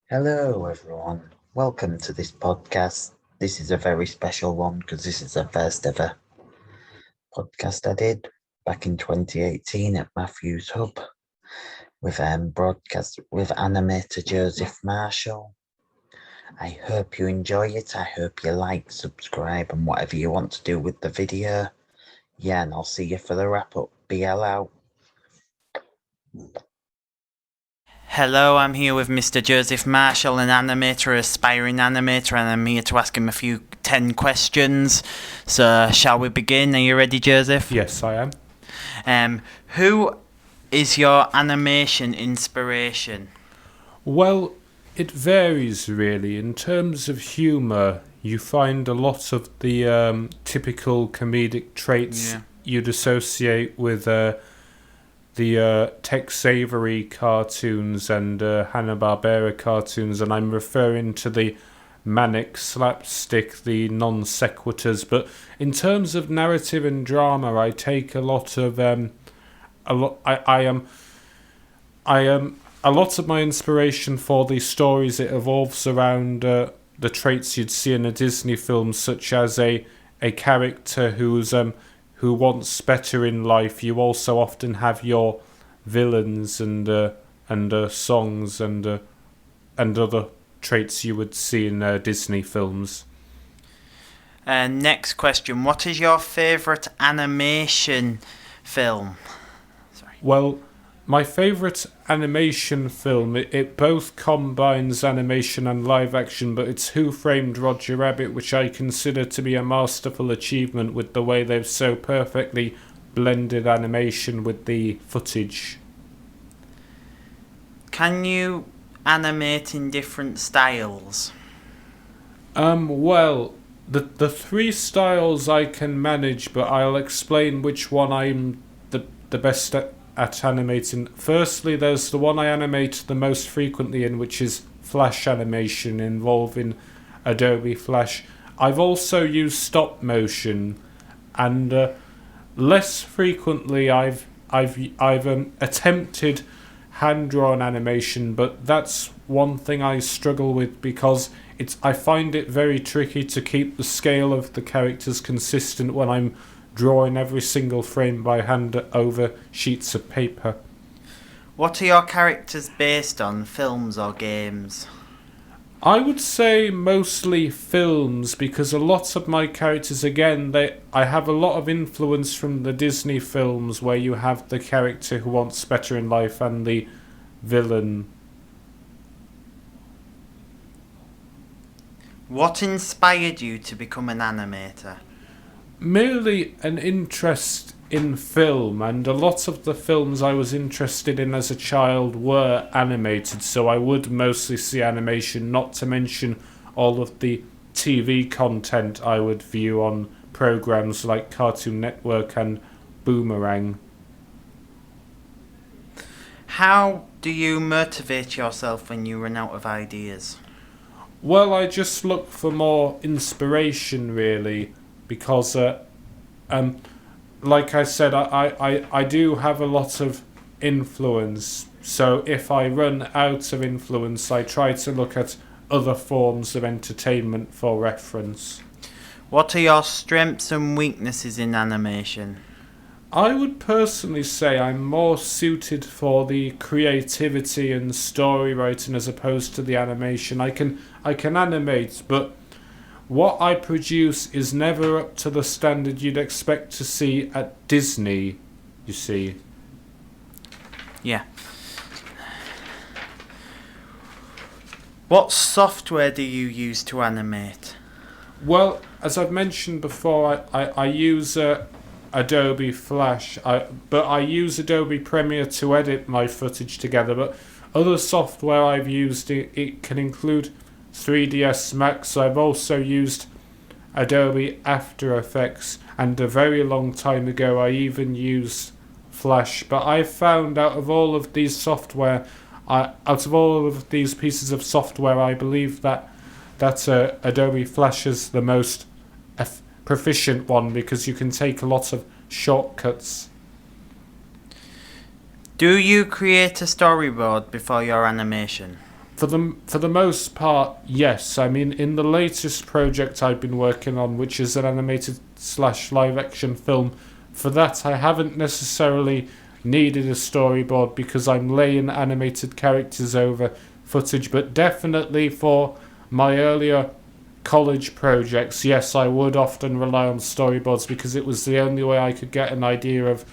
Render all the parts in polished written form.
Hello, everyone. Welcome to this podcast. This is a very special one because this is the first ever podcast I did back in 2018 at Matthews Hub with broadcast with animator Joseph Marshall. I hope you enjoy it. I hope you like, subscribe, and whatever you want to do with the video. Yeah, and I'll see you for the wrap up. BL out. Hello, I'm here with Mr. Joseph Marshall, an animator, aspiring animator, and I'm here to ask him a few 10 questions. So, shall we begin? Are you ready, Joseph? Yes, I am. Who is your animation inspiration? Well, it varies really. In terms of humour, you find a lot of the typical comedic traits you'd associate with the Tex Avery cartoons and Hanna-Barbera cartoons, and I'm referring to the manic slapstick, the non sequiturs. But in terms of narrative and drama, I take a lot of a lot of my inspiration for these stories. It evolves around the traits you'd see in a Disney film, such as a character who wants better in life. You also often have your villains and songs and other traits you would see in Disney films. Next question. What is your favourite animation film? Well, my favourite animation film, it both combines animation and live action, but it's Who Framed Roger Rabbit, which I consider to be a masterful achievement with the way they've so perfectly blended animation with the footage. Can you animate in different styles? Well, the three styles I can manage, but I'll explain which one I'm the best at animating. Firstly, there's the one I animate the most frequently in, which is Flash animation involving Adobe Flash. I've also used stop motion, and less frequently I've attempted hand-drawn animation, but that's one thing I struggle with because I find it very tricky to keep the scale of the characters consistent when I'm drawing every single frame by hand over sheets of paper. What are your characters based on, films or games? I would say mostly films, because a lot of my characters, again, I have a lot of influence from the Disney films where you have the character who wants better in life and the villain. What inspired you to become an animator? Merely an interest in film, and a lot of the films I was interested in as a child were animated, so I would mostly see animation, not to mention all of the TV content I would view on programs like Cartoon Network and Boomerang. How do you motivate yourself when you run out of ideas? Well, I just look for more inspiration, really, because like I said, I do have a lot of influence, so if I run out of influence, I try to look at other forms of entertainment for reference. What are your strengths and weaknesses in animation? I would personally say I'm more suited for the creativity and story writing as opposed to the animation. I can animate, but what I produce is never up to the standard you'd expect to see at Disney, you see. Yeah. What software do you use to animate? Well, as I've mentioned before, I use Adobe Flash, but I use Adobe Premiere to edit my footage together, but other software I've used, it can include 3ds Max. I've also used Adobe After Effects, and a very long time ago I even used Flash. But I've found out of all of these pieces of software, I believe that Adobe Flash is the most proficient one because you can take a lot of shortcuts. Do you create a storyboard before your animation? For the most part, yes. I mean, in the latest project I've been working on, which is an animated slash live action film, for that I haven't necessarily needed a storyboard because I'm laying animated characters over footage. But definitely for my earlier college projects, yes, I would often rely on storyboards because it was the only way I could get an idea of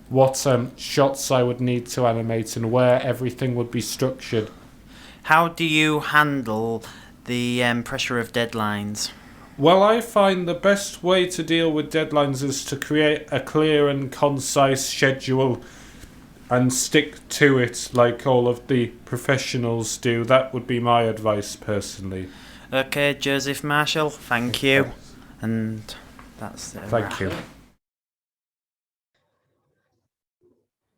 what shots I would need to animate and where everything would be structured. How do you handle the pressure of deadlines? Well, I find the best way to deal with deadlines is to create a clear and concise schedule and stick to it like all of the professionals do. That would be my advice personally. Okay, Joseph Marshall, thank you. And that's it. Thank you.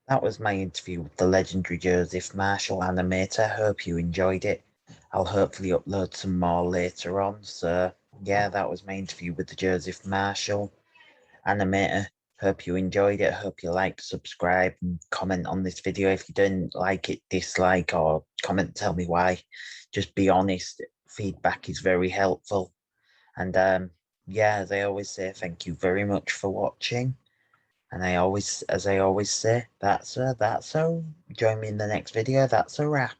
That was my interview with the legendary Joseph Marshall animator. Hope you enjoyed it. I'll hopefully upload some more later on. So yeah, that was my interview with the Joseph Marshall animator. Hope you enjoyed it. Hope you like, subscribe, and comment on this video. If you didn't like it, dislike, or comment, tell me why. Just be honest. Feedback is very helpful. And yeah, as I always say, thank you very much for watching. And as I always say, that's so. Join me in the next video. That's a wrap.